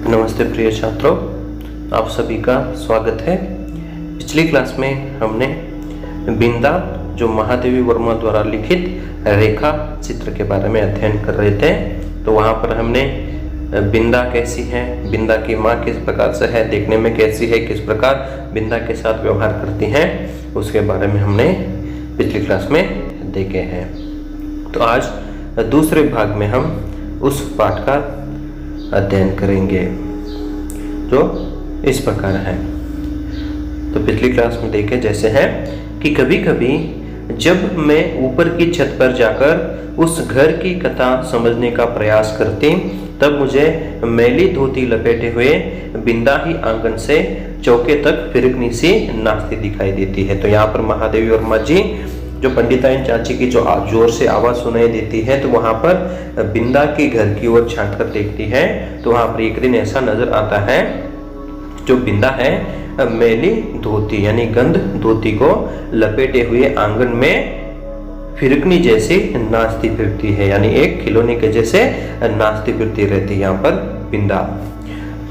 नमस्ते प्रिय छात्रों, आप सभी का स्वागत है। पिछली क्लास में हमने बिंदा जो महादेवी वर्मा द्वारा लिखित रेखा चित्र के बारे में अध्ययन कर रहे थे। तो वहाँ पर हमने बिंदा कैसी है, बिंदा की माँ किस प्रकार से है, देखने में कैसी है, किस प्रकार बिंदा के साथ व्यवहार करती हैं, उसके बारे में हमने पिछली क्लास में देखे हैं। तो आज दूसरे भाग में हम उस पाठ का अध्ययन करेंगे जो इस प्रकार है। तो पिछली क्लास में देखे जैसे है कि कभी कभी जब मैं ऊपर की छत पर जाकर उस घर की कथा समझने का प्रयास करती, तब मुझे मैली धोती लपेटे हुए बिंदा ही आंगन से चौके तक फिरकनी सी नाचती दिखाई देती है। तो यहाँ पर महादेवी वर्मा जी जो पंडिताइन चाची की जो जोर से आवाज सुनाई देती है, तो वहां पर बिंदा के घर की ओर झांक कर देखती है। तो वहां पर एक दिन ऐसा नजर आता है, जो बिंदा है मैली धोती यानी गंद धोती को लपेटे हुए आंगन में फिरकनी जैसी नाचती फिरती है, यानी एक खिलौने के जैसे नाचती फिरती रहती है यहाँ पर बिंदा।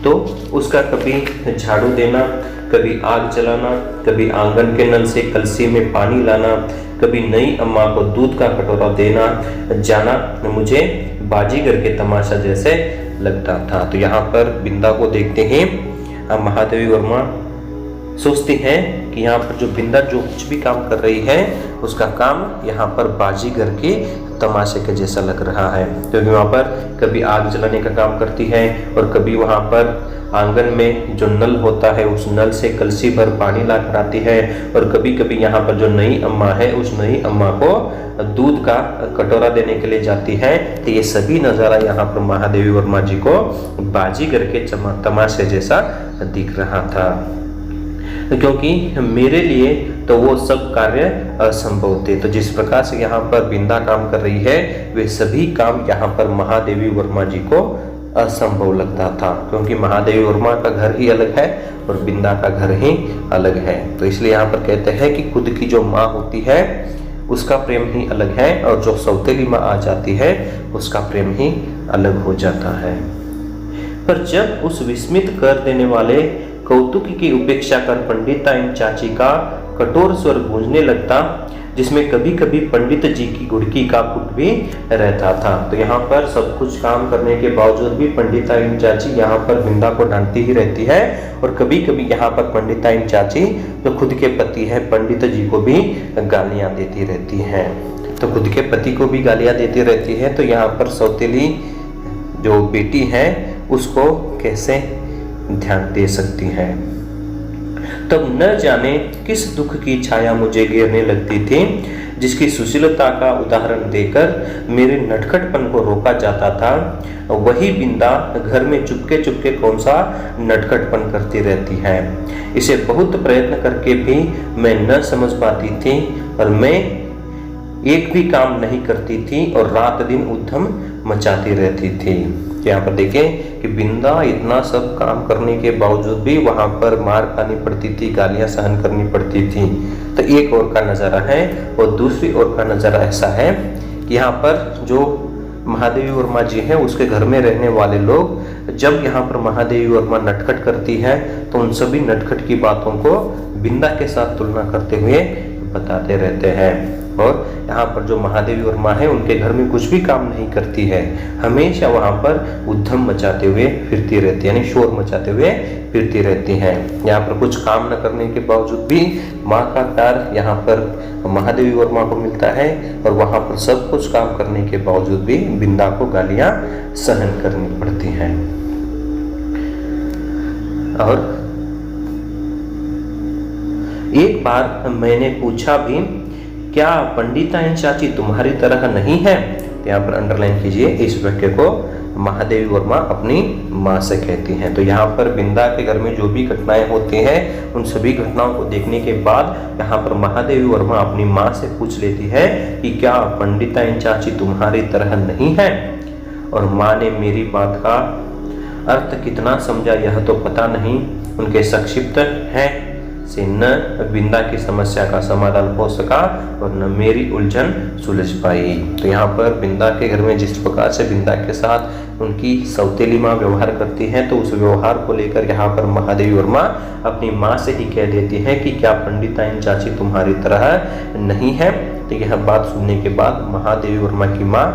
तो उसका कभी झाड़ू देना, कभी आग जलाना, कभी आंगन के नल से कलसी में पानी लाना, कभी नई अम्मा को दूध का कटोरा देना जाना मुझे बाजीगर के तमाशा जैसे लगता था। तो यहाँ पर बिंदा को देखते ही महादेवी वर्मा सोचती हैं कि यहाँ पर जो बिंदा जो कुछ भी काम कर रही है, उसका काम यहाँ पर बाजीगर के तमाशे के जैसा लग रहा है। क्योंकि वहाँ पर कभी आग जलाने का काम करती है और कभी वहाँ पर आंगन में जो नल होता है उस नल से कलसी भर पानी ला कर आती है, और कभी कभी यहाँ पर जो नई अम्मा है उस नई अम्मा को दूध का कटोरा देने के लिए जाती है। तो ये सभी नज़ारा यहाँ पर महादेवी वर्मा जी को बाजीगर के तमाशे जैसा दिख रहा था, क्योंकि मेरे लिए तो वो सब कार्य असंभव थे। तो जिस प्रकार से यहाँ पर बिंदा काम कर रही है, वे सभी काम यहाँ पर महादेवी वर्मा जी को असंभव लगता था, क्योंकि महादेवी वर्मा का घर ही अलग है और बिंदा का घर ही अलग है। तो इसलिए यहाँ पर कहते हैं कि खुद की जो माँ होती है उसका प्रेम ही अलग है, और जो सौतेली माँ आ जाती है उसका प्रेम ही अलग हो जाता है। पर जब उस विस्मित कर देने वाले कौतुकी की उपेक्षा कर पंडिताइन चाची का कठोर स्वर गूंजने लगता, जिसमें कभी कभी पंडित जी की गुड़की का पुट भी रहता था। तो यहाँ पर सब कुछ काम करने के बावजूद भी पंडिताइन चाची यहाँ पर बिंदा को डांटती ही रहती है, और कभी कभी यहाँ पर पंडिताइन चाची जो खुद के पति है पंडित जी को भी गालियाँ देती रहती हैं। तो खुद के पति को भी गालियाँ देती रहती है, तो यहाँ पर सौतेली जो बेटी है उसको कैसे ध्यान दे सकती है। तब न जाने किस दुख की छाया मुझे घेरने लगती थी, जिसकी सुशीलता का उदाहरण देकर मेरे नटखटपन को रोका जाता था। वही बिंदा घर में चुपके चुपके कौन सा नटखटपन करती रहती है। इसे बहुत प्रयत्न करके भी मैं न समझ पाती थी, और मैं एक भी काम नहीं करती थी और रात दिन उद्यम मचाती रहती थी। यहाँ पर देखें कि बिंदा इतना सब काम करने के बावजूद भी वहां पर मार खानी पड़ती थी, गालियां सहन करनी पड़ती थी। तो एक और का नज़ारा है, और दूसरी ओर का नज़ारा ऐसा है कि यहाँ पर जो महादेवी वर्मा जी हैं उसके घर में रहने वाले लोग जब यहाँ पर महादेवी वर्मा नटखट करती है, तो उन सभी नटखट की बातों को बिंदा के साथ तुलना करते हुए बताते रहते हैं। और यहाँ पर जो महादेवी वर्मा है उनके घर में कुछ भी काम नहीं करती है, हमेशा वहाँ पर उद्यम मचाते हुए फिरती रहती है, यानी शोर मचाते हुए फिरती रहती हैं। यहाँ पर कुछ काम न करने के बावजूद भी माँ का प्यार यहाँ पर महादेवी वर्मा को मिलता है, और वहाँ पर सब कुछ काम करने के बावजूद भी बिंदा को गालियाँ सहन करनी पड़ती हैं। और एक बार मैंने पूछा भी, क्या पंडिताइन चाची तुम्हारी तरह नहीं है? तो यहाँ पर अंडरलाइन कीजिए, इस वाक्य को महादेवी वर्मा अपनी माँ से कहती हैं। तो यहाँ पर बिंदा के घर में जो भी घटनाएं होती हैं, उन सभी घटनाओं को देखने के बाद यहाँ पर महादेवी वर्मा अपनी माँ से पूछ लेती है कि क्या पंडिताइन चाची तुम्हारी तरह नहीं है? और माँ ने मेरी बात का अर्थ कितना समझा यह तो पता नहीं, उनके संक्षिप्त हैं से न बिंदा की समस्या का समाधान हो सका और न मेरी उलझन सुलझ पाई। तो यहाँ पर बिंदा के घर में जिस प्रकार से बिंदा के साथ उनकी सौतेली माँ व्यवहार करती हैं, तो उस व्यवहार को लेकर यहाँ पर महादेवी वर्मा अपनी माँ से ही कह देती हैं कि क्या पंडिताइन चाची तुम्हारी तरह नहीं है। तो यह बात सुनने के बाद महादेवी वर्मा की माँ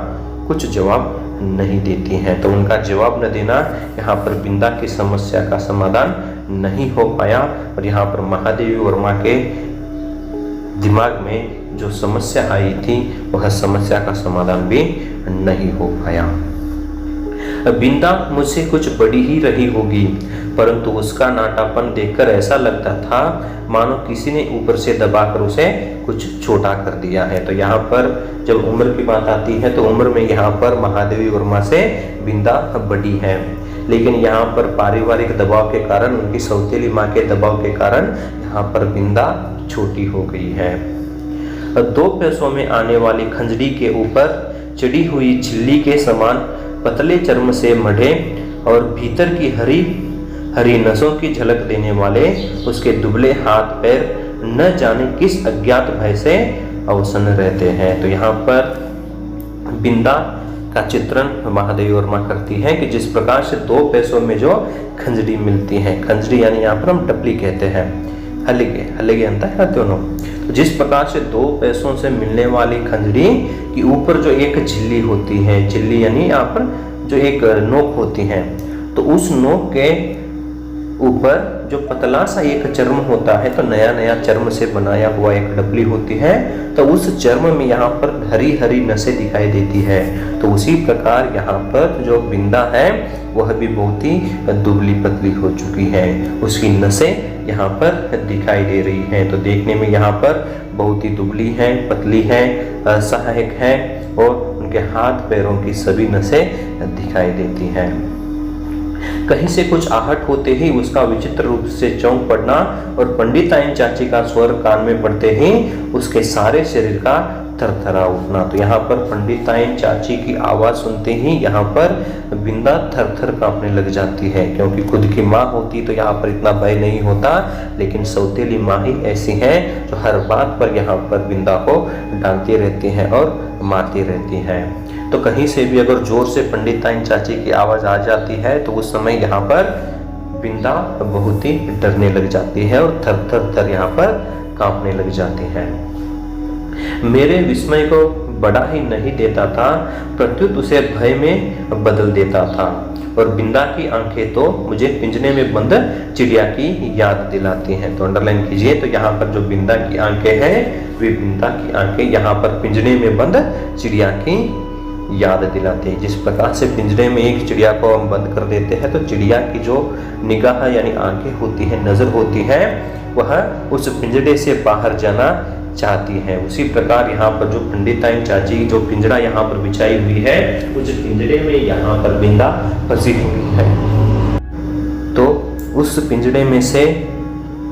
कुछ जवाब नहीं देती हैं। तो उनका जवाब न देना यहाँ पर बिंदा की समस्या का समाधान नहीं हो पाया और यहाँ पर महादेवी वर्मा के दिमाग में जो समस्या आई थी वह समस्या का समाधान भी नहीं हो पाया। बिंदा मुझसे कुछ बड़ी ही रही होगी, परंतु उसका नाटापन देखकर ऐसा लगता था मानो किसी ने ऊपर से दबाकर उसे कुछ छोटा कर दिया है। तो यहाँ पर जब उम्र की बात आती है तो उम्र में यहाँ पर महादेवी वर्मा से बिंदा बड़ी है, लेकिन यहाँ पर पारिवारिक दबाव के कारण, उनकी सौतेली माँ के दबाव के कारण यहाँ पर बिंदा छोटी हो गई है। 2 पैसों में आने वाली खंजरी के ऊपर चढ़ी हुई झिल्ली के समान पतले चर्म से मढ़े और भीतर की हरी हरी नसों की झलक देने वाले उसके दुबले हाथ पैर न जाने किस अज्ञात भय से अवसन्न रहते हैं। तो यहाँ पर बिंदा का चित्रण महादेवी वर्मा करती है कि जिस प्रकार से 2 पैसों में जो खंजरी मिलती है, खंजरी यानी यहाँ पर हम टपली कहते हैं, हल्ले अंतर है दोनों। तो जिस प्रकार से 2 पैसों से मिलने वाली खंजरी की ऊपर जो एक झिल्ली होती है, झिल्ली यानी यहाँ पर जो एक नोक होती है, तो उस नोक के ऊपर जो पतला सा एक चर्म होता है, तो नया नया चर्म से बनाया हुआ एक डबली होती है, तो उस चर्म में यहाँ पर हरी हरी नसें दिखाई देती है। तो उसी प्रकार यहाँ पर जो बिंदा है वह भी बहुत ही दुबली पतली हो चुकी है, उसकी नसें यहाँ पर दिखाई दे रही हैं। तो देखने में यहाँ पर बहुत ही दुबली है, पतली है, असहायक है और उनके हाथ पैरों की सभी नसें दिखाई देती हैं। कहीं से कुछ आहट होते ही उसका विचित्र रूप से चौंक पड़ना और पंडिताइन चाची का स्वर कान में पड़ते ही उसके सारे शरीर का थरथरा उठना। तो यहाँ पर पंडिताइन चाची की आवाज सुनते ही यहाँ पर बिंदा थरथर कांपने लग जाती है, क्योंकि खुद की माँ होती तो यहाँ पर इतना भय नहीं होता, लेकिन सौतेली माँ ही ऐसी है जो हर बात पर यहाँ पर बिंदा को डांटती रहती है और मारती रहती है। तो कहीं से भी अगर जोर से पंडिताइन चाची की आवाज आ जाती है तो उस समय यहाँ पर बिंदा बहुत ही डरने लग जाती है और थर थर थर यहाँ पर कांपने लग जाती है। मेरे विस्मय को बढ़ा ही नहीं देता था, प्रत्युत उसे भय में बदल देता था और बिंदा की आंखें तो मुझे पिंजरे में बंद चिड़िया की याद दिलाती हैं। तो अंडरलाइन कीजिए, तो यहाँ पर जो बिंदा की आंखें हैं वे बिंदा की आंखें यहाँ पर पिंजरे में बंद चिड़िया की याद दिलाते हैं। जिस प्रकार से पिंजरे में एक चिड़िया को हम बंद कर देते हैं तो चिड़िया की जो निगाह यानी आंखें होती है, नजर होती है, वह उस पिंजरे से बाहर जाना चाहती है। उसी प्रकार यहाँ पर जो पंडिताइन चाची जो पिंजरा यहाँ पर बिछाई हुई है, उस पिंजरे में यहाँ पर बिंदा फंसी हुई है। तो उस पिंजरे में से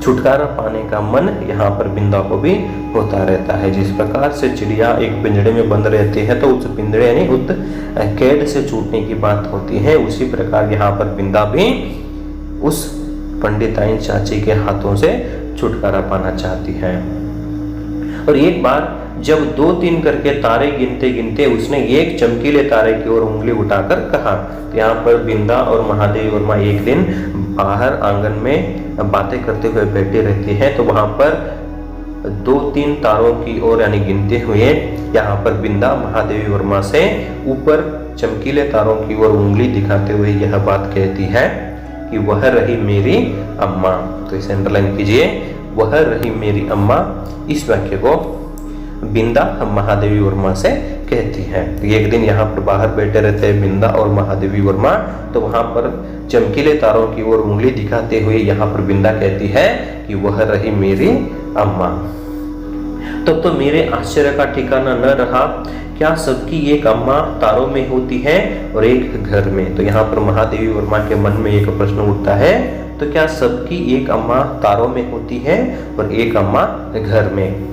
छुटकारा पाने का मन यहाँ पर बिंदा को भी होता रहता है। जिस प्रकार से चिड़िया एक पिंजरे में बंद रहती है तो उस पिंजरे यानी उस कैद से छूटने की बात होती है, उसी प्रकार यहाँ पर बिंदा भी उस पंडिताइन चाची के हाथों से छुटकारा पाना चाहती है। और एक बार जब 2-3 करके तारे गिनते गिनते उसने एक चमकीले तारे की ओर उंगली उठाकर कहा। तो यहाँ पर बिंदा और महादेवी वर्मा एक दिन बाहर आंगन में बातें करते हुए बैठे रहते हैं, तो वहां पर 2-3 तारों की ओर यानी गिनते हुए यहाँ पर बिंदा महादेवी वर्मा से ऊपर चमकीले तारों की ओर उंगली दिखाते हुए यह बात कहती है कि वह रही मेरी अम्मा। तो इसे अंडरलाइन कीजिए, वह रही मेरी अम्मा। इस वाक्य को बिंदा महादेवी वर्मा से कहती है। तो एक दिन यहाँ पर बाहर बैठे रहते हैं बिंदा और महादेवी वर्मा, तो वहां पर चमकीले तारों की ओर उंगली दिखाते हुए यहाँ पर बिंदा कहती है कि वह रही मेरी अम्मा। तब तो मेरे आश्चर्य का ठिकाना न रहा, क्या सबकी एक अम्मा तारों में होती है और एक घर में? तो यहाँ पर महादेवी वर्मा के मन में एक प्रश्न उठता है, तो क्या सबकी एक अम्मा तारों में होती है और एक अम्मा घर में?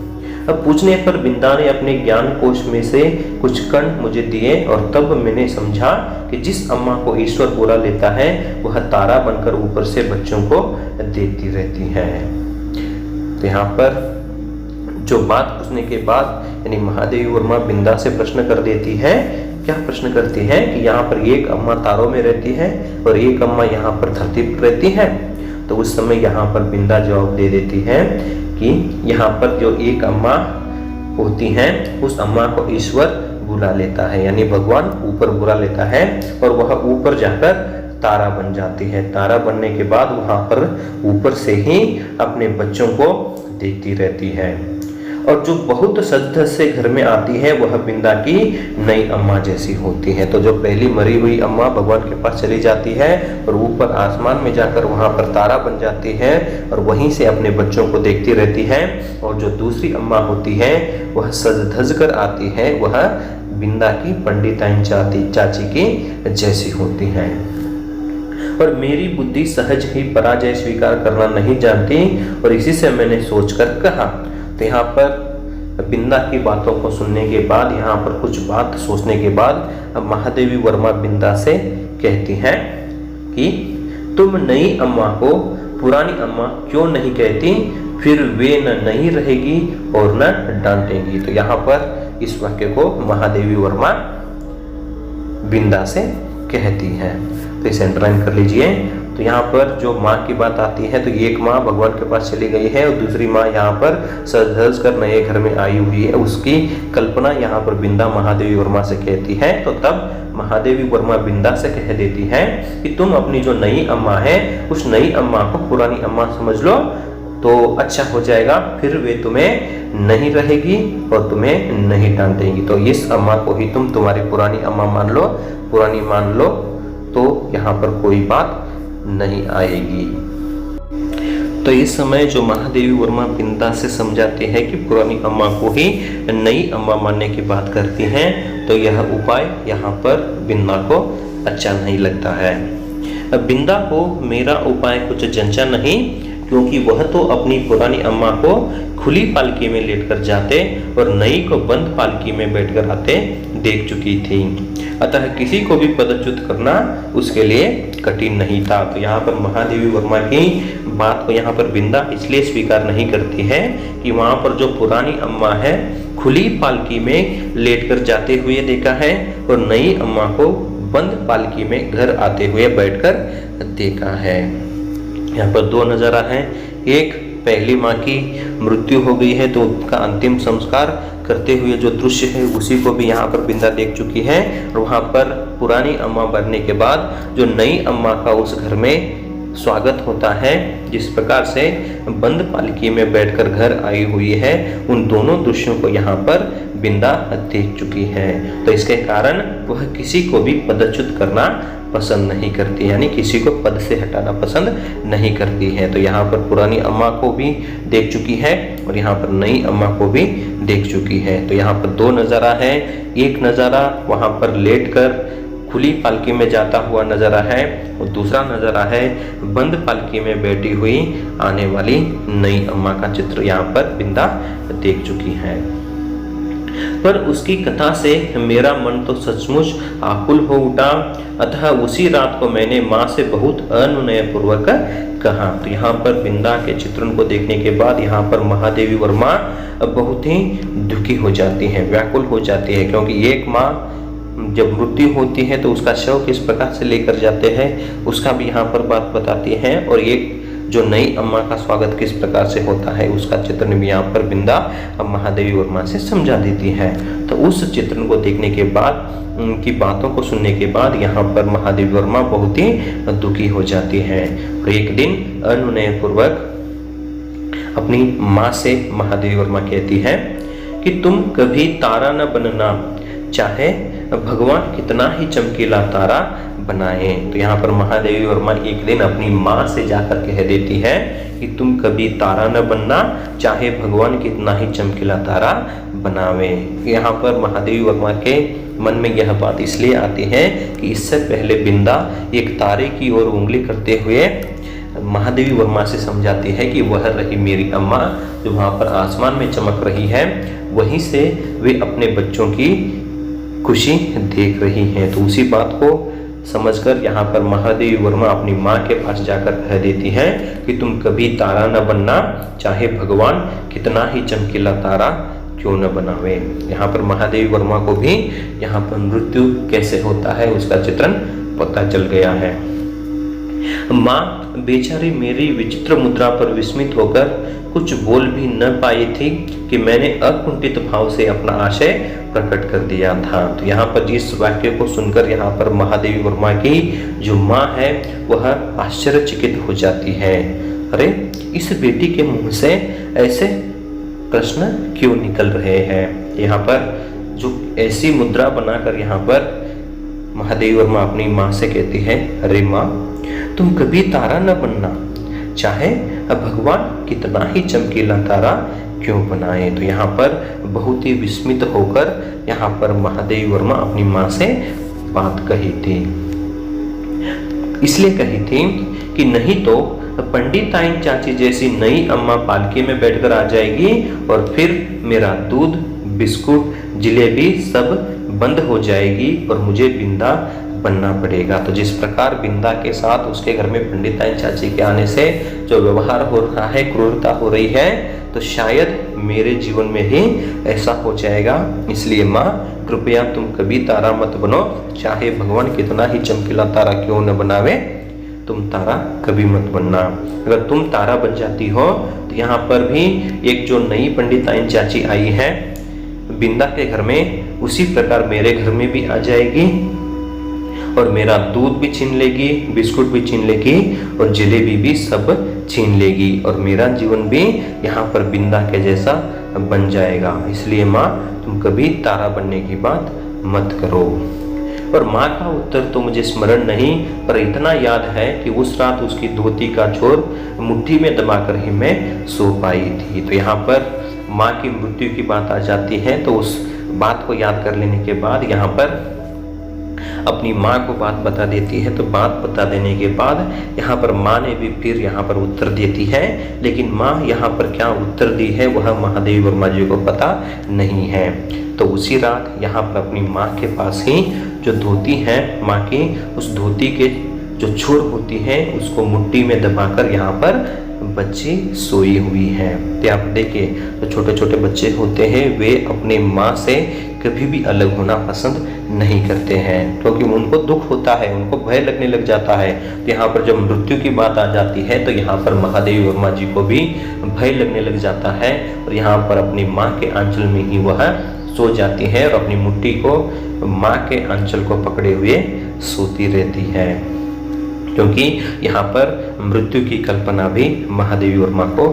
अब पूछने पर बिंदा ने अपने ज्ञान कोश में से कुछ कण मुझे दिए और तब मैंने समझा कि जिस अम्मा को ईश्वर बुला लेता है वह तारा बनकर ऊपर से बच्चों को देती रहती है। तो यहाँ पर जो बात पूछने के बाद यानी महादेवी वर्मा बिंदा से प्रश्न कर देती है क्या प्रश्न करती है कि यहाँ पर एक अम्मा तारों में रहती है और एक अम्मा यहाँ पर धरती पर रहती है। तो उस समय यहाँ पर बिंदा जवाब दे देती है कि यहाँ पर जो एक अम्मा होती है उस अम्मा को ईश्वर बुला लेता है, यानी भगवान ऊपर बुला लेता है और वह ऊपर जाकर तारा बन जाती है। तारा बनने के बाद वहां पर ऊपर से ही अपने बच्चों को देखती रहती है। और जो बहुत सज से घर में आती है वह बिंदा की नई अम्मा जैसी होती है। तो जो पहली मरी हुई अम्मा भगवान के पास चली जाती है और ऊपर आसमान में जाकर वहां पर तारा बन जाती है और वहीं से अपने बच्चों को देखती रहती है। और जो दूसरी अम्मा होती है वह सज धज कर आती है, वह बिंदा की पंडिताइन चाची की जैसी होती है। और मेरी बुद्धि सहज ही पराजय स्वीकार करना नहीं जानती और इसी से मैंने सोचकर कहा। तो यहाँ पर बिंदा की बातों को सुनने के बाद, यहाँ पर कुछ बात सोचने के बाद महादेवी वर्मा बिंदा से कहती हैं कि तुम नई अम्मा को पुरानी अम्मा क्यों नहीं कहती, फिर वे न नहीं रहेगी और न डांटेगी। तो यहाँ पर इस वाक्य को महादेवी वर्मा बिंदा से कहती है। तो इसे अंडरलाइन कर लीजिए। तो यहाँ पर जो माँ की बात आती है तो एक माँ भगवान के पास चली गई है और दूसरी माँ यहाँ पर सज धज कर नए घर में आई हुई है, उसकी कल्पना यहाँ पर बिंदा महादेवी वर्मा से कहती है। तो तब महादेवी वर्मा बिंदा से कह देती है कि तुम अपनी जो नई अम्मा है उस नई अम्मा को पुरानी अम्मा समझ लो तो अच्छा हो जाएगा, फिर वे तुम्हें नहीं रहेगी और तुम्हें नहीं डांटेगी। तो इस अम्मा को ही तुम तुम्हारी पुरानी अम्मा मान लो, पुरानी मान लो, तो यहाँ पर कोई बात नहीं आएगी। तो इस समय जो महादेवी वर्मा बिंदा से समझाती है कि पुरानी अम्मा को ही नई अम्मा मानने की बात करती हैं, तो यह उपाय यहाँ पर बिंदा को अच्छा नहीं लगता है। बिंदा को मेरा उपाय कुछ जंचा नहीं, क्योंकि वह तो अपनी पुरानी अम्मा को खुली पालकी में लेटकर जाते और नई को बंद पालकी में बैठकर आते देख चुकी थी, अतः किसी को भी पदच्युत करना उसके लिए कठिन नहीं था। तो यहाँ पर महादेवी वर्मा की बात को यहाँ पर बिंदा इसलिए स्वीकार नहीं करती है कि वहाँ पर जो पुरानी अम्मा है खुली पालकी में लेटकर जाते हुए देखा है और नई अम्मा को बंद पालकी में घर आते हुए बैठकर देखा है। यहाँ पर दो नजारा है, एक पहली माँ की मृत्यु हो गई है तो उसका अंतिम संस्कार करते हुए जो दृश्य है उसी को भी यहाँ पर बिंदा देख चुकी है। और वहाँ पर पुरानी अम्मा बनने के बाद जो नई अम्मा का उस घर में स्वागत होता है, जिस प्रकार से बंद पालकी में बैठकर घर आई हुई है, उन दोनों दृश्यों को यहाँ पर बिंदा देख चुकी है। तो इसके कारण वह किसी को भी पदच्युत करना पसंद नहीं करती, यानी किसी को पद से हटाना पसंद नहीं करती है। तो यहाँ पर पुरानी अम्मा को भी देख चुकी है और यहाँ पर नई अम्मा को भी देख चुकी है। तो यहाँ पर दो नज़ारा है, एक नज़ारा वहाँ पर लेटकर खुली पालकी में जाता हुआ नज़ारा है और दूसरा नज़ारा है बंद पालकी में बैठी हुई आने वाली नई अम्मा का चित्र यहाँ पर बिंदा देख चुकी है। पर उसकी कथा से मेरा मन तो सचमुच आकुल हो उठा, अतः उसी रात को मैंने माँ से बहुत अनुनयपूर्वक कहा। तो यहाँ पर बिंदा के चित्रण को देखने के बाद यहाँ पर महादेवी वर्मा बहुत ही दुखी हो जाती है, व्याकुल हो जाती है, क्योंकि एक माँ जब मृत्यु होती है तो उसका शव किस प्रकार से लेकर जाते हैं उसका भी यहाँ पर बात बताती है, और एक जो नई अम्मा का स्वागत किस प्रकार से होता है उसका चित्रण भी यहाँ पर बिंदा महादेवी वर्मा से समझा देती है। तो उस चित्रण को देखने के बाद, उनकी बातों को सुनने के बाद यहाँ पर महादेवी वर्मा बहुत ही दुखी हो जाती है। और एक दिन अनुनयपूर्वक अपनी माँ से महादेवी वर्मा कहती है कि तुम कभी तारा न बनना, चाहे भगवान कितना ही चमकीला तारा बनाए। तो यहाँ पर महादेवी वर्मा एक दिन अपनी माँ से जाकर कह देती है कि तुम कभी तारा न बनना, चाहे भगवान कितना ही चमकीला तारा बनावे। यहाँ पर महादेवी वर्मा के मन में यह बात इसलिए आती है कि इससे पहले बिंदा एक तारे की ओर उंगली करते हुए महादेवी वर्मा से समझाती है कि वह रही मेरी अम्मा जो वहाँ पर आसमान में चमक रही है, वहीं से वे अपने बच्चों की खुशी देख रही हैं। तो उसी बात को समझकर यहाँ पर महादेवी वर्मा अपनी माँ के पास जाकर कह देती है कि तुम कभी तारा न बनना, चाहे भगवान कितना ही चमकीला तारा क्यों न बनावे। यहाँ पर महादेवी वर्मा को भी यहाँ पर मृत्यु कैसे होता है उसका चित्रण पता चल गया है। माँ बेचारी मेरी विचित्र मुद्रा पर विस्मित होकर कुछ बोल भी न पाई थी कि मैंने अकुंठित भाव से अपना आशय प्रकट कर दिया था। तो यहाँ पर इस वाक्य को सुनकर यहाँ पर महादेवी वर्मा की जो माँ है वह आश्चर्यचकित हो जाती है। अरे इस बेटी के मुंह से ऐसे प्रश्न क्यों निकल रहे हैं। यहाँ पर जो ऐसी मुद्रा बनाकर यहाँ पर महादेवी वर्मा अपनी माँ से कहती है, अरे माँ तुम कभी तारा न बनना, चाहे अब भगवान कितना ही चमकीला तारा क्यों बनाए। तो यहाँ पर बहुत ही विस्मित होकर यहाँ पर महादेवी वर्मा अपनी माँ से बात कही थी। इसलिए कही थी कि नहीं तो पंडिताइन चाची जैसी नई अम्मा पालकी में बैठकर आ जाएगी और फिर मेरा दूध, बिस्कुट, जिलेबी सब बंद हो जाएगी और मुझे बिंदा बनना पड़ेगा। तो जिस प्रकार बिंदा के साथ उसके घर में पंडिताइन चाची के आने से जो व्यवहार हो रहा है, क्रूरता हो रही है, तो शायद मेरे जीवन में ही ऐसा हो जाएगा। इसलिए माँ कृपया तुम कभी तारा मत बनो, चाहे भगवान कितना ही चमकीला तारा क्यों न बनावे, तुम तारा कभी मत बनना। अगर तुम तारा बन जाती हो तो यहाँ पर भी एक जो नई पंडिताइन चाची आई है बिंदा के घर में, उसी प्रकार मेरे घर में भी आ जाएगी और मेरा दूध भी छीन लेगी, बिस्कुट भी छीन लेगी और जलेबी भी सब छीन लेगी और मेरा जीवन भी यहाँ पर बिंदा के जैसा बन जाएगा। इसलिए माँ तुम कभी तारा बनने की बात मत करो। और माँ का उत्तर तो मुझे स्मरण नहीं, पर इतना याद है कि उस रात उसकी धोती का छोर मुट्ठी में दबाकर ही मैं सो पाई थी। तो यहाँ पर माँ की मृत्यु की बात आ जाती है। तो उस बात को याद कर लेने के बाद यहाँ पर अपनी माँ को बात बता देती है। तो बात बता देने के बाद यहाँ पर माँ ने भी फिर यहाँ पर उत्तर देती है, लेकिन माँ यहाँ पर क्या उत्तर दी है वह महादेवी वर्मा जी को पता नहीं है। तो उसी रात यहाँ पर अपनी माँ के पास ही जो धोती है माँ की, उस धोती के जो छोर होती है उसको मुट्ठी में दबाकर यहाँ पर बच्ची सोई हुई है। तो आप देखिए जो छोटे छोटे बच्चे होते हैं वे अपने माँ से कभी भी अलग होना पसंद नहीं करते हैं, क्योंकि उनको दुख होता है, उनको भय लगने लग जाता है। तो यहाँ पर जब मृत्यु की बात आ जाती है तो यहाँ पर महादेवी वर्मा जी को भी भय लगने लग जाता है और यहाँ पर अपनी माँ के आंचल में ही वह सो जाती है और अपनी मुट्ठी को माँ के आंचल को पकड़े हुए सोती रहती है, क्योंकि यहाँ पर मृत्यु की कल्पना भी महादेवी वर्मा को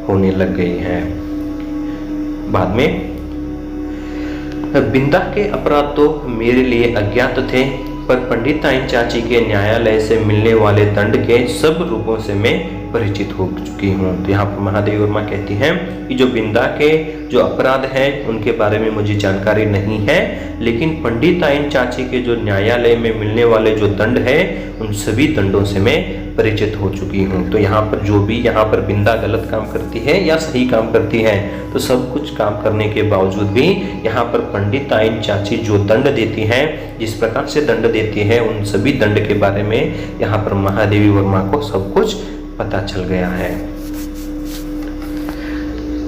होने लग गई है। बाद में बिंदा के अपराध तो मेरे लिए अज्ञात थे, पर पंडिताइन चाची के न्यायालय से मिलने वाले दंड के सब रूपों से मैं परिचित हो चुकी हूँ। तो यहाँ पर महादेवी वर्मा कहती हैं कि जो बिंदा के जो अपराध हैं उनके बारे में मुझे जानकारी नहीं है, लेकिन पंडिताइन चाची के जो न्यायालय में मिलने वाले जो दंड है उन सभी दंडों से मैं परिचित हो चुकी हूँ। तो यहाँ पर जो भी यहाँ पर बिंदा गलत काम करती है या सही काम करती है, तो सब कुछ काम करने के बावजूद भी यहाँ पर पंडिताइन चाची जो दंड देती है, जिस प्रकार से दंड देती है, उन सभी दंड के बारे में यहाँ पर महादेवी वर्मा को सब कुछ पता चल गया है।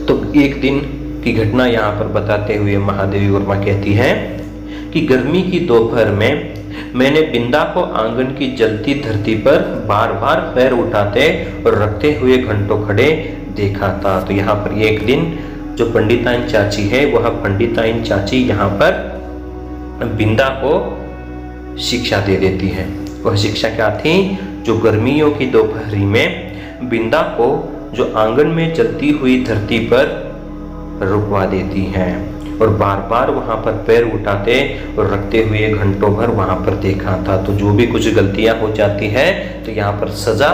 तो एक दिन की घटना यहाँ पर बताते हुए महादेवी वर्मा कहती है कि गर्मी की दोपहर में मैंने बिंदा को आंगन की जलती धरती पर बार बार पैर उठाते और रखते हुए घंटों खड़े देखा था। तो यहाँ पर एक दिन जो पंडिताइन चाची है वह पंडिताइन चाची यहाँ पर बिंदा को शिक्षा दे देती है। वह शिक्षा क्या थी? जो गर्मियों की दोपहरी में बिंदा को जो आंगन में जलती हुई धरती पर रुकवा देती है और बार बार वहां पर पैर उठाते और रखते हुए घंटों भर वहां पर देखा था। तो जो भी कुछ गलतियां हो जाती है तो यहाँ पर सजा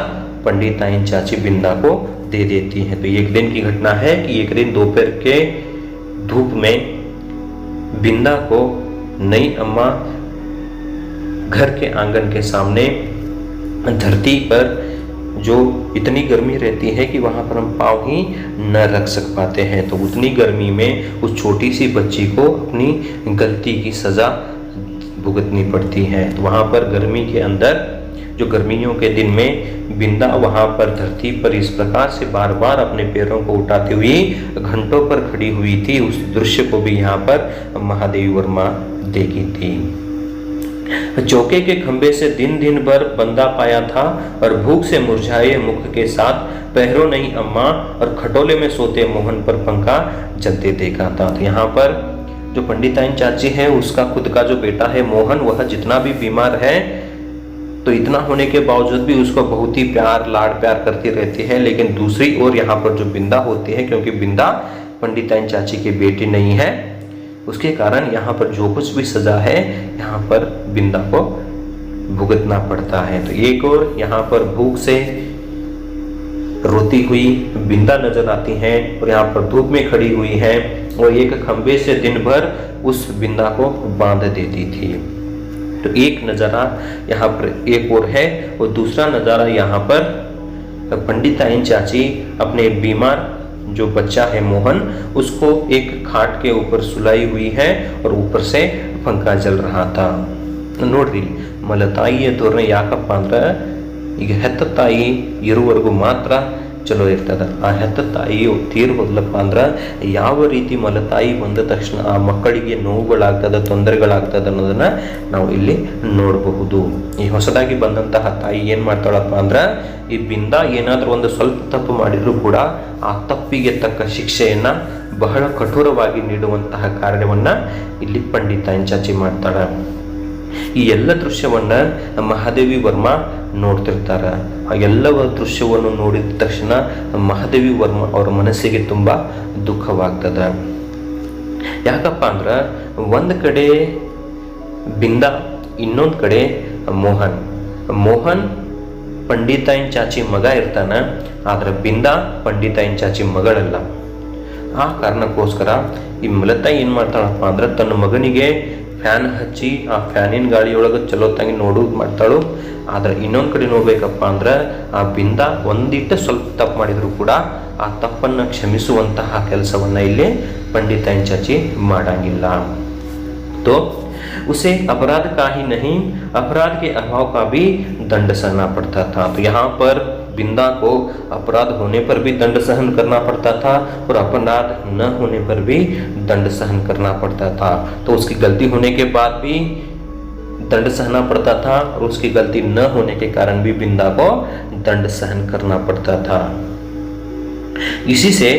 पंडिताइन चाची बिंदा को दे देती है। तो एक दिन की घटना है कि एक दिन दोपहर के धूप में बिंदा को नई अम्मा घर के आंगन के सामने धरती पर जो इतनी गर्मी रहती है कि वहाँ पर हम पाँव ही न रख सक पाते हैं, तो उतनी गर्मी में उस छोटी सी बच्ची को अपनी गलती की सज़ा भुगतनी पड़ती है। तो वहाँ पर गर्मी के अंदर जो गर्मियों के दिन में बिंदा वहां पर धरती पर इस प्रकार से बार बार अपने पैरों को उठाती हुई घंटों पर खड़ी हुई थी, उस दृश्य को भी यहाँ पर महादेवी वर्मा देखी थी। चौके के खंभे से दिन दिन भर बंदा पाया था और भूख से मुरझाए मुख के साथ पैरों नहीं अम्मा और खटोले में सोते मोहन पर पंखा जलते देखा था। तो यहाँ पर जो पंडिताइन चाची है उसका खुद का जो बेटा है मोहन, वह जितना भी बीमार है तो इतना होने के बावजूद भी उसको बहुत ही प्यार लाड़ प्यार करती रहती है। लेकिन दूसरी ओर यहाँ पर जो बिंदा होती है, क्योंकि बिंदा पंडिताइन चाची की बेटी नहीं है, उसके कारण यहाँ पर जो कुछ भी सजा है यहाँ पर बिंदा को भुगतना पड़ता है। तो एक और यहाँ पर भूख से रोती हुई बिंदा नजर आती है और यहाँ पर धूप में खड़ी हुई है और एक खंबे से दिन भर उस बिंदा को बांध देती थी। तो एक नज़ारा यहाँ पर एक और है और दूसरा नज़ारा यहाँ पर पंडिताइन चाची अपने बीमार जो बच्चा है मोहन, उसको एक खाट के ऊपर सुलाई हुई है और ऊपर से पंखा जल रहा था। नोड्री मलताई तोरने याकप्ಪ ಅಂದ್ರೆ ಈಗ ಹೆತ್ತ ತಾಯಿ ಇರುವರೆಗೂ ಮಾತ್ರ ಚಲೋ ಇರ್ತದೆ। ಆ ಹೆತ್ತ ತಾಯಿಯು ತೀರ್ ಹೋದ್ಲಪ್ಪ ಅಂದ್ರೆ ಯಾವ ರೀತಿ ಮಲತಾಯಿ ಬಂದ ತಕ್ಷಣ ಆ ಮಕ್ಕಳಿಗೆ ನೋವುಗಳಾಗ್ತದೆ, ತೊಂದರೆಗಳಾಗ್ತದೆ ಅನ್ನೋದನ್ನ ನಾವು ಇಲ್ಲಿ ನೋಡಬಹುದು। ಈ ಹೊಸದಾಗಿ ಬಂದಂತಹ ತಾಯಿ ಏನ್ ಮಾಡ್ತಾಳಪ್ಪ ಅಂದ್ರೆ ಈ ಬಿಂದ ಏನಾದ್ರೂ ಒಂದು ಸ್ವಲ್ಪ ತಪ್ಪು ಮಾಡಿದ್ರು ಕೂಡ ಆ ತಪ್ಪಿಗೆ ತಕ್ಕ ಶಿಕ್ಷೆಯನ್ನ ಬಹಳ ಕಠೋರವಾಗಿ ನೀಡುವಂತಹ ಕಾರ್ಯವನ್ನ ಇಲ್ಲಿ पंडिताइन ಚಾಚಿ ಮಾಡ್ತಾಳೆ। ಈ ಎಲ್ಲ ದೃಶ್ಯವನ್ನ ಮಹಾದೇವಿ ವರ್ಮಾ ನೋಡ್ತಿರ್ತಾರೆ। ಆ ಎಲ್ಲವ ದೃಶ್ಯವನ್ನು ನೋಡಿದ ತಕ್ಷಣ ಮಹಾದೇವಿ ವರ್ಮಾ ಅವರ ಮನಸ್ಸಿಗೆ ತುಂಬಾ ದುಃಖವಾಗ್ತದೆ। ಯಾಕಪ್ಪ ಅಂದ್ರೆ ಒಂದು ಕಡೆ ಬಿಂದಾ, ಇನ್ನೊಂದು ಕಡೆ ಮೋಹನ್ पंडिताइन ಚಾಚಿ ಮಗ ಇರ್ತಾನ, ಆದ್ರೆ ಬಿಂದಾ पंडिताइन ಚಾಚಿ ಮಗಳಲ್ಲ। ಆ ಕಾರಣಕ್ಕೋಸ್ಕರ ಈ ಮಲತಾಯಿ ಏನ್ ಮಾಡ್ತಾಳಪ್ಪ ಅಂದ್ರೆ ತನ್ನ ಮಗನಿಗೆ ಫ್ಯಾನ್ ಹಚ್ಚಿ ಆ ಫ್ಯಾನಿನ ಗಾಳಿಯೊಳಗೆ ಚಲೋತ್ತಾಗಿ ನೋಡೋದು ಮಾಡ್ತಾಳು। ಆದ್ರೆ ಇನ್ನೊಂದು ಕಡೆ ನೋಡ್ಬೇಕಪ್ಪ ಅಂದ್ರೆ ಆ ಬಿಂದಾ ಒಂದಿಟ್ಟು ಸ್ವಲ್ಪ ತಪ್ಪು ಮಾಡಿದ್ರು ಕೂಡ ಆ ತಪ್ಪನ್ನು ಕ್ಷಮಿಸುವಂತಹ ಕೆಲಸವನ್ನ ಇಲ್ಲಿ पंडिताइन चाची ಮಾಡಂಗಿಲ್ಲ। तो उसे अपराध का ही नहीं, अपराध के अभाव का भी दंड सहना पड़ता था। तो यहाँ पर बिंदा को अपराध होने पर भी दंड सहन करना पड़ता था और अपराध न होने पर भी दंड सहन करना पड़ता था। तो उसकी गलती होने के बाद भी दंड सहना पड़ता था और उसकी गलती न होने के कारण भी बिंदा को दंड सहन करना पड़ता था। इसी से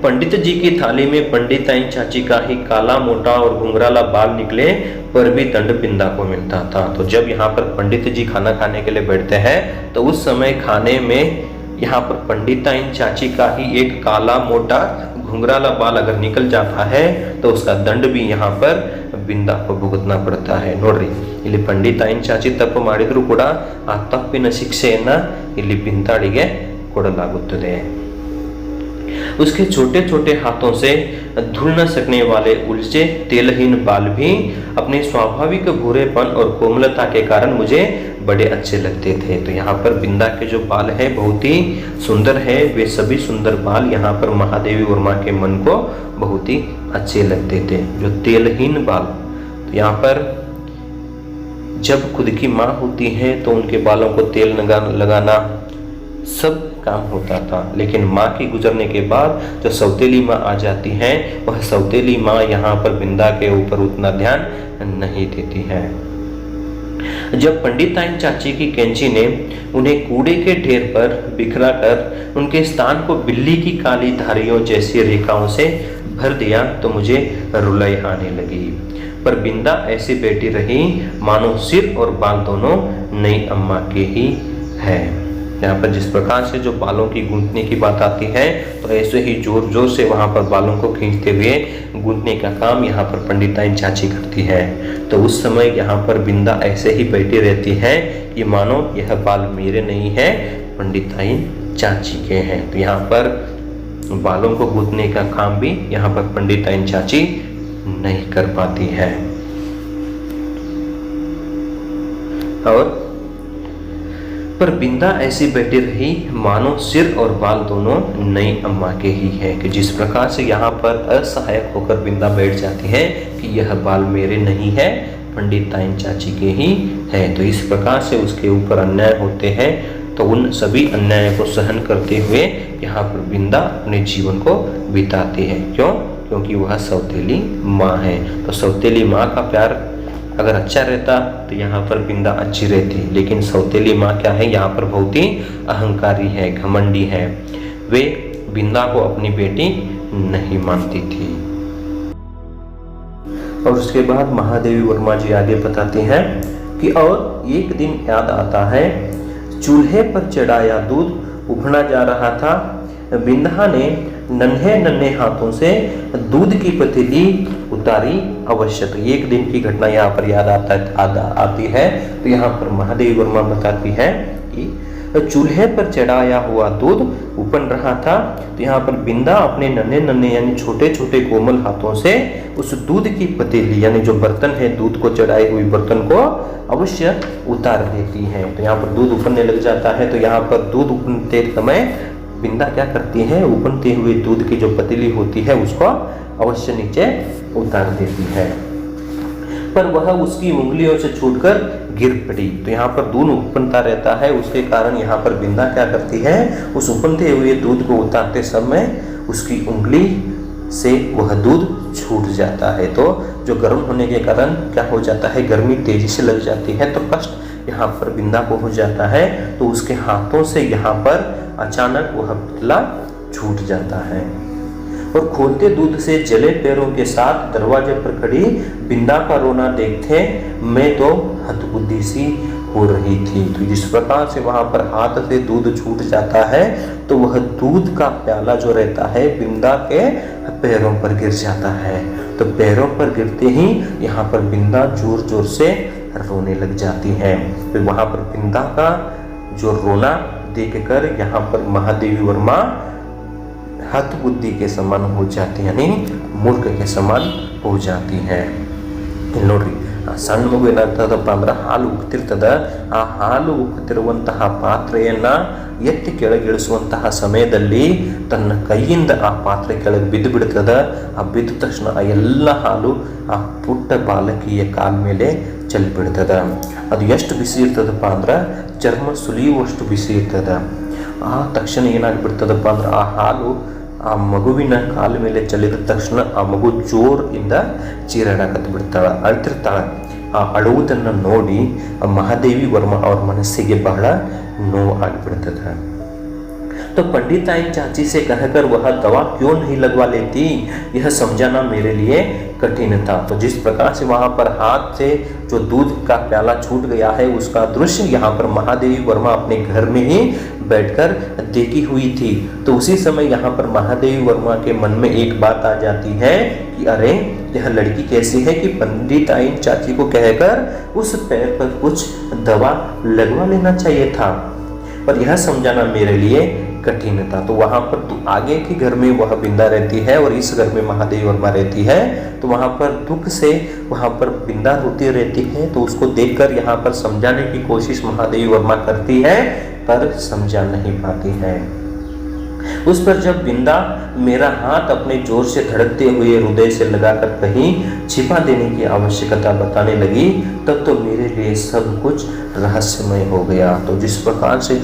पंडित जी की थाली में पंडिताइन चाची का ही काला मोटा और घुंघराला बाल निकले पर भी दंड बिंदा को मिलता था। तो जब यहाँ पर पंडित जी खाना खाने के लिए बैठते हैं तो उस समय खाने में यहाँ पर पंडिताइन चाची का ही एक काला मोटा घुंघराला बाल अगर निकल जाता है तो उसका दंड भी यहाँ पर बिंदा को भुगतना पड़ता है। नोड्री ಇಲ್ಲಿ पंडिताइन चाची ತಪ್ಪು ಮಾಡಿದ್ರು ಕೂಡ ಆ ತಪ್ಪಿನ ಶಿಕ್ಷೆಯನ್ನ ಇಲ್ಲಿ ಬಿಂದಾಳಿಗೆ ಕೊಡಲಾಗುತ್ತದೆ। उसके छोटे छोटे हाथों से धुल न सकने वाले उलझे तेलहीन बाल भी अपने स्वाभाविक भूरेपन और कोमलता के कारण मुझे बड़े अच्छे लगते थे। तो यहाँ पर बिंदा के जो बाल है बहुत ही सुंदर है, वे सभी सुंदर बाल यहाँ पर महादेवी वर्मा के मन को बहुत ही अच्छे लगते थे। जो तेलहीन बाल, तो यहाँ पर जब खुद की माँ होती है तो उनके बालों को तेल लगाना सब काम होता था, लेकिन माँ के गुजरने के बाद जो सौतेली माँ आ जाती हैं वह सौतेली माँ यहाँ पर बिंदा के ऊपर उतना ध्यान नहीं देती है। जब पंडिताइन चाची की कैंची ने उन्हें कूड़े के ढेर पर बिखरा कर उनके स्थान को बिल्ली की काली धारियों जैसी रेखाओं से भर दिया तो मुझे रुलाई आने लगी। पर बिंदा ऐसी बैठी रही मानो सिर और बाल दोनों नई अम्मा के ही है। यहाँ पर जिस प्रकार से जो बालों की गूंथने की बात आती है तो ऐसे ही जोर जोर से वहाँ पर बालों को खींचते हुए गूंथने का काम यहाँ पर पंडिताइन चाची करती है। तो उस समय यहाँ पर बिंदा ऐसे ही बैठी रहती है कि मानो यह बाल मेरे नहीं है, पंडिताइन चाची के हैं। तो यहाँ पर बालों को गूंथने का काम भी यहाँ पर पंडिताइन चाची नहीं कर पाती है। और पर बिंदा ऐसी बैठी रही मानो सिर और बाल दोनों नई अम्मा के ही है। कि जिस प्रकार से यहाँ पर असहायक होकर बिंदा बैठ जाती है कि यह बाल मेरे नहीं है, पंडित ताइन चाची के ही है। तो इस प्रकार से उसके ऊपर अन्याय होते हैं, तो उन सभी अन्याय को सहन करते हुए यहाँ पर बिंदा अपने जीवन को बिताती है। क्यों? क्योंकि वह सौतेली माँ है। तो सौतेली माँ का प्यार अगर अच्छा रहता तो यहाँ पर बिंदा अच्छी रहती, लेकिन सौतेली माँ क्या है, यहाँ पर बहुत ही अहंकारी है, घमंडी है। वे बिंदा को अपनी बेटी नहीं मानती थी। और उसके बाद महादेवी वर्मा जी आगे बताती हैं कि और एक दिन याद आता है, चूल्हे पर चढ़ाया दूध उबलना जा रहा था। बिंदा ने नन्हे नन्हे हाथों से दूध की पतीली उतारी। अवश्य तो एक दिन की घटना यहाँ पर याद आती है। तो यहाँ पर महादेवी वर्मा बताती है कि चूल्हे पर चढ़ाया हुआ दूध उबल रहा था। तो यहाँ पर बिंदा अपने नन्हे नन्हे यानी छोटे छोटे कोमल हाथों से उस दूध की पतीली यानी जो बर्तन है, दूध को चढ़ाए हुए बर्तन को अवश्य उतार देती है। तो यहाँ पर दूध उबलने लग जाता है। तो यहाँ पर दूध उबलते समय बिंदा क्या करती है, उबलते हुए दूध की जो पतीली होती है उसको अवश्य नीचे उतार देती है, पर वह उसकी उंगलियों से छूटकर गिर पड़ी। तो यहाँ पर दूध उबलता रहता है, उसके कारण यहाँ पर बिंदा क्या करती है, उस उबलते हुए दूध को उतारते समय उसकी उंगली से वह दूध छूट जाता है। तो जो गर्म होने के कारण क्या हो जाता है, गर्मी तेजी से लग जाती है, तो कष्ट यहाँ पर बिंदा को हो जाता है। तो उसके हाथों से यहाँ पर अचानक वह पुतला छूट जाता है और खोलते दूध से जले पैरों के साथ दरवाजे पर खड़ी बिंदा का रोना देखते मैं तो हतबुद्धि सी हो रही थी। तो जिस प्रकार से वहां पर हाथ से दूध छूट जाता है, तो वह दूध का प्याला जो रहता है बिंदा के पैरों पर गिर जाता है। तो पैरों पर गिरते ही यहाँ पर बिंदा जोर जोर से रोने लग जाती है। तो वहां पर बिंदा का जो रोना देखकर यहाँ पर महादेवी वर्मा हतबुद्धि के समान हो जाती है, यानी मूर्ख के समान हो जाती है। ನೋಡ್ರಿ ಸಣ್ಣ ಮಗು ಏನಾಗ್ತದಪ್ಪ ಅಂದ್ರೆ ಹಾಲು ಉಕ್ತಿರ್ತದ, ಆ ಹಾಲು ಉಕ್ತಿರುವಂತಹ ಪಾತ್ರೆಯನ್ನ ಎತ್ತಿ ಕೆಳಗಿಳಿಸುವಂತಹ ಸಮಯದಲ್ಲಿ ತನ್ನ ಕೈಯಿಂದ ಆ ಪಾತ್ರೆ ಕೆಳಗೆ ಬಿದ್ದು ಬಿಡ್ತದ. ಆ ಬಿದ್ದ ತಕ್ಷಣ ಆ ಎಲ್ಲ ಹಾಲು ಆ ಪುಟ್ಟ ಬಾಲಕಿಯ ಕಾಲ ಮೇಲೆ ಚೆಲ್ಲಿ ಬಿಡ್ತದ. ಅದು ಎಷ್ಟು ಬಿಸಿ ಇರ್ತದಪ್ಪ ಅಂದ್ರೆ ಚರ್ಮ ಸುಲಿಯುವಷ್ಟು ಬಿಸಿ ಇರ್ತದ. ಆ ತಕ್ಷಣ ಏನಾಗ್ಬಿಡ್ತದಪ್ಪ ಅಂದ್ರೆ ಆ ಹಾಲು ಆ ಮಗುವಿನ ಕಾಲ ಮೇಲೆ ಚೆಲ್ಲಿದ ತಕ್ಷಣ ಆ ಮಗು ಜೋರಿಂದ ಚೀರಾಡಕತ್ತು ಬಿಡ್ತಾಳ, ಅಳ್ತಿರ್ತಾಳ. ಆ ಅಳುವುದನ್ನು ನೋಡಿ ಆ ಮಹಾದೇವಿ ವರ್ಮ ಅವ್ರ ಮನಸ್ಸಿಗೆ ಬಹಳ ನೋವು ಆಗಿಬಿಡ್ತದೆ. तो पंडित ताइन चाची से कहकर वह दवा क्यों नहीं लगवा लेती, यह समझाना मेरे लिए कठिन था। तो जिस प्रकार से वहां पर हाथ से जो दूध का प्याला छूट गया है उसका दृश्य यहाँ पर महादेवी वर्मा अपने घर में ही बैठकर देखी हुई थी। तो उसी समय यहाँ पर महादेवी वर्मा के मन में एक बात आ जाती है कि अरे यह लड़की कैसी है कि पंडित ताइन चाची को कहकर उस पैर पर कुछ दवा लगवा लेना चाहिए था, पर यह समझाना मेरे लिए कठिन था। तो वहां पर तो आगे के घर में वह बिंदा रहती है और इस घर में महादेवी वर्मा रहती है। तो वहां पर दुख से वहां पर बिंदा रोती रहती है। तो उसको देखकर यहाँ पर समझाने की कोशिश महादेवी वर्मा करती है, पर समझा नहीं पाती है। उस पर जब बिंदा मेरा हाथ अपने जोर से धड़कते हुए हृदय से लगाकर कहीं छिपा देने की आवश्यकता बताने लगी, तब तो मेरे लिए सब कुछ रहस्यमय हो गया। तो जिस प्रकार से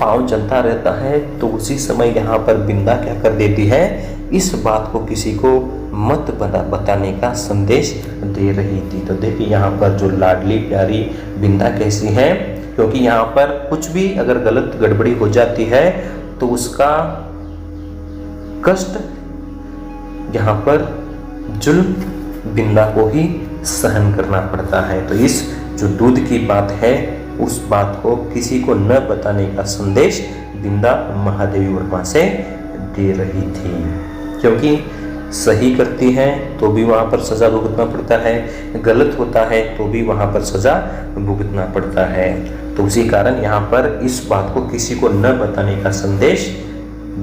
पाँव चलता रहता है, तो उसी समय यहाँ पर बिंदा क्या कर देती है, इस बात को किसी को मत बताने का संदेश दे रही थी। तो देखिए यहाँ पर जो लाडली प्यारी बिंदा कैसी है, क्योंकि यहाँ पर कुछ भी अगर गलत गड़बड़ी हो जाती है तो उसका कष्ट यहाँ पर जुल्म बिंदा को ही सहन करना पड़ता है। तो इस जो दूध की बात है उस बात को किसी को न बताने का संदेश बिंदा महादेवी वर्मा से दे रही थी, क्योंकि सही करती है तो भी वहाँ पर सज़ा भुगतना पड़ता है, गलत होता है तो भी वहाँ पर सज़ा भुगतना पड़ता है। तो उसी कारण यहाँ पर इस बात को किसी को न बताने का संदेश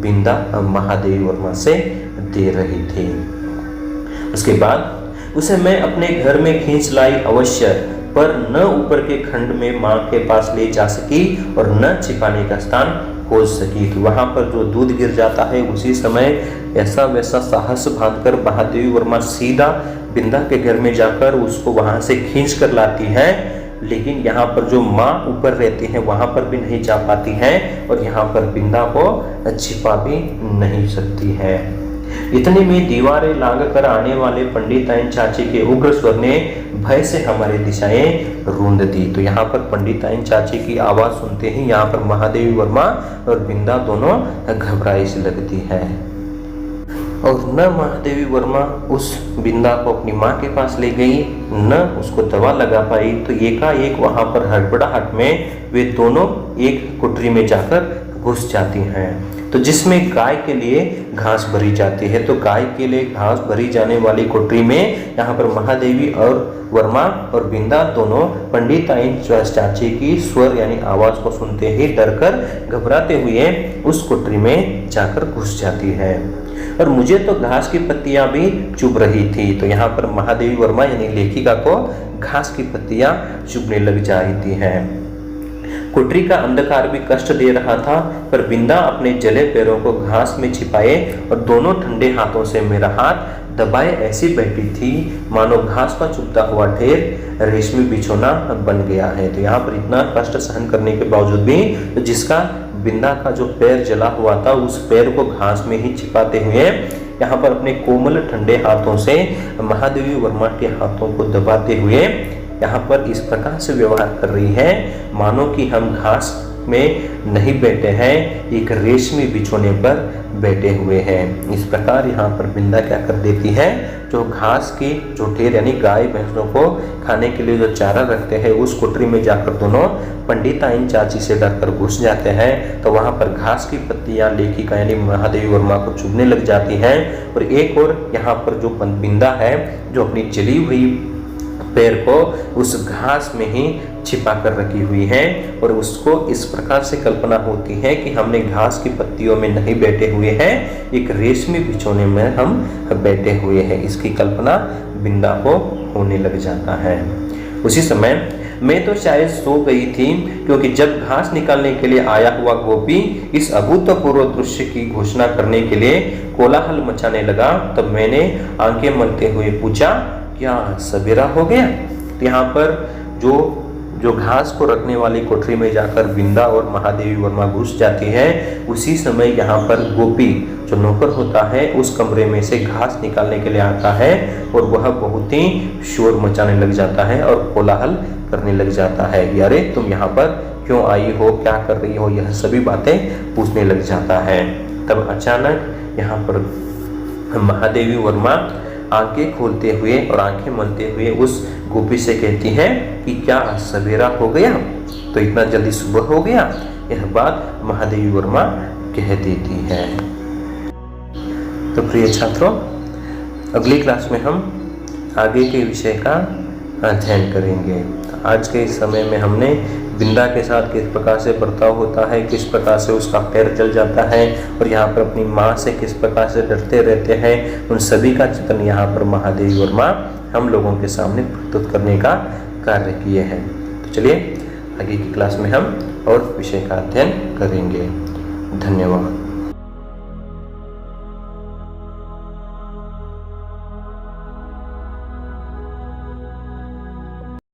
बिंदा महादेवी वर्मा से दे रही थी। उसके बाद उसे मैं अपने घर में खींच लाई अवश्य, पर न ऊपर के खंड में माँ के पास ले जा सकी और न छिपाने का स्थान खोज सकी। तो वहाँ पर जो दूध गिर जाता है उसी समय ऐसा वैसा साहस बांधकर महादेवी वर्मा सीधा बिंदा के घर में जाकर उसको वहां से खींच कर लाती है, लेकिन यहाँ पर जो माँ ऊपर रहती है वहां पर भी नहीं जा पाती है और यहाँ पर बिंदा को छिपा भी नहीं सकती है। इतने में दीवारें लांघ कर आने वाले पंडिताइन चाची के उग्र स्वर ने भय से हमारी दिशाएं रूंध दी। तो यहाँ पर पंडिताइन चाची की आवाज सुनते ही यहाँ पर महादेवी वर्मा और बिंदा दोनों घबराई सी लगती है और न महादेवी वर्मा उस बिंदा को अपनी माँ के पास ले गई, न उसको दवा लगा पाई। तो एकाएक वहां पर हड़बड़ाहट में वे दोनों एक कुटरी में जाकर घुस जाती हैं, तो जिसमें गाय के लिए घास भरी जाती है। तो गाय के लिए घास भरी जाने वाली कोठरी में यहाँ पर महादेवी और वर्मा और बिंदा दोनों पंडिताइन चाची की स्वर यानी आवाज को सुनते ही डरकर घबराते हुए उस कोठरी में जाकर घुस जाती है। और मुझे तो घास की पत्तियां भी चुभ रही थी। तो यहाँ पर महादेवी वर्मा यानी लेखिका को घास की पत्तियां चुभने लग जाती हैं। कोठरी का अंधकार भी कष्ट दे रहा था, पर बिंदा अपने जले पैरों को घास में छिपाए और दोनों ठंडे हाथों से मेरा हाथ दबाए ऐसी बैठी थी मानो घास का चुभता हुआ ढेर रेशमी बिछोना बन गया है। तो यहाँ पर इतना कष्ट सहन करने के बावजूद भी तो जिसका बिंदा का जो पैर जला हुआ था उस पैर को घास में ही छिपाते हुए यहाँ पर अपने कोमल ठंडे हाथों से महादेवी वर्मा के हाथों को दबाते हुए यहाँ पर इस प्रकार से व्यवहार कर रही है मानो कि हम घास में नहीं बैठे हैं, एक रेशमी बिछोने पर बैठे हुए हैं। इस प्रकार यहाँ पर बिंदा क्या कर देती है, जो घास की जो ढेर यानी गाय भैंसों को खाने के लिए जो चारा रखते हैं उस कोठरी में जाकर दोनों पंडिताइन चाची से डरकर घुस जाते हैं। तो वहाँ पर घास की पत्तियां लेखिका यानी महादेवी वर्मा को चुभने लग जाती हैं और एक और यहाँ पर जो बिंदा है जो अपनी जली हुई पैर को उस घास में ही छिपा कर रखी हुई है और उसको इस प्रकार से कल्पना होती है कि हमने घास की पत्तियों में नहीं बैठे हुए हैं, एक रेशमी बिछोने में हम बैठे हुए हैं। इसकी कल्पना बिंदा को होने लग जाता है। उसी समय मैं तो शायद सो गई थी, क्योंकि जब घास निकालने के लिए आया हुआ गोपी इस अभूतपूर्व दृश्य की घोषणा करने के लिए कोलाहल मचाने लगा, तब मैंने आंखें मलते हुए पूछा, क्या सवेरा हो गया? यहाँ पर जो घास को रखने वाली कोठरी में जाकर बिंदा और महादेवी वर्मा घुस जाती है, उसी समय यहाँ पर गोपी जो नौकर होता है उस कमरे में से घास निकालने के लिए आता है और वह बहुत ही शोर मचाने लग जाता है और कोलाहल करने लग जाता है, अरे तुम यहाँ पर क्यों आई हो, क्या कर रही हो, यह सभी बातें पूछने लग जाता है। तब अचानक यहाँ पर महादेवी वर्मा आंखें खोलते हुए और आंखें मलते हुए उस गोपी से कहती है कि क्या सवेरा हो गया, तो इतना जल्दी सुबह हो गया। यह बात महादेवी वर्मा कह देती है। तो प्रिय छात्रों, अगली क्लास में हम आगे के विषय का अध्ययन करेंगे। आज के इस समय में हमने बिंदा के साथ किस प्रकार से बर्ताव होता है, किस प्रकार से उसका पैर जल जाता है और यहाँ पर अपनी माँ से किस प्रकार से डरते रहते हैं, उन सभी का चित्रण यहाँ पर महादेवी वर्मा हम लोगों के सामने प्रस्तुत करने का कार्य किए हैं। तो चलिए आगे की क्लास में हम और विषय का अध्ययन करेंगे। धन्यवाद।